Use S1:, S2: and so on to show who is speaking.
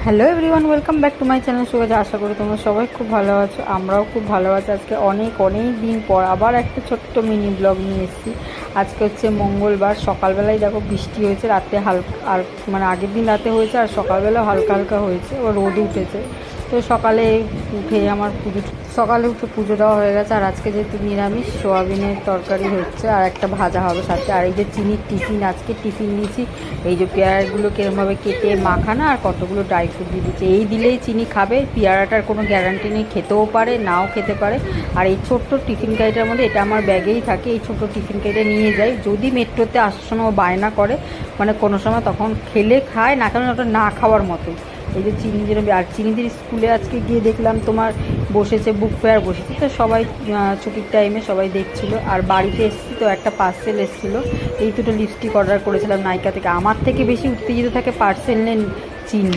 S1: Hello everyone, welcome back to my channel সুগাজ। আশা করি তোমরা সবাই খুব ভালো আছো, আমরাও খুব ভালো আছি। আজকে অনেক দিন পর আবার একটা ছোট্ট মিনি ব্লগ নিয়ে এসেছি। আজকে হচ্ছে মঙ্গলবার, সকালবেলায় দেখো বৃষ্টি হয়েছে, রাতে হালকা আর মানে আগের দিন রাতে হয়েছে আর সকালবেলা হালকা হালকা হয়েছে, আবার রোদ উঠেছে। তো সকালে উঠে পুজো দেওয়া হয়ে গেছে। আর আজকে যেহেতু নিরামিষ, সোয়াবিনের তরকারি হচ্ছে আর একটা ভাজা হবে সাথে। আর এই যে চিনির টিফিন, আজকে টিফিন নিয়েছি। এই যে পেয়ারাগুলো কিরমভাবে কেটে মাখানা আর কতগুলো ড্রাই ফ্রুট দিয়ে দিচ্ছে। এই দিলেই চিনি খাবে, পেয়ারাটার কোনো গ্যারান্টি নেই, খেতেও পারে নাও খেতে পারে। আর এই ছোট্ট টিফিন কারিটার মধ্যে, এটা আমার ব্যাগেই থাকে, এই ছোট্ট টিফিন কারিটা নিয়ে যাই। যদি মেট্রোতে আসার সময় বায়না করে, মানে কোনো সময়, তখন খেলে খায়, না কেন ওটা না খাওয়ার মতোই। এই যে চিনি যেরকম, আর চিনিদের স্কুলে আজকে গিয়ে দেখলাম তোমার বসেছে, বুক ফেয়ার বসেছে, তো সবাই ছুটির টাইমে সবাই দেখছিল। আর বাড়িতে এসেছি তো একটা পার্সেল এসেছিলো, এই দুটো লিপস্টিক অর্ডার করেছিলাম নাইকা থেকে। আমার থেকে বেশি উত্তেজিত থাকে পার্সেল নিয়ে চিনি।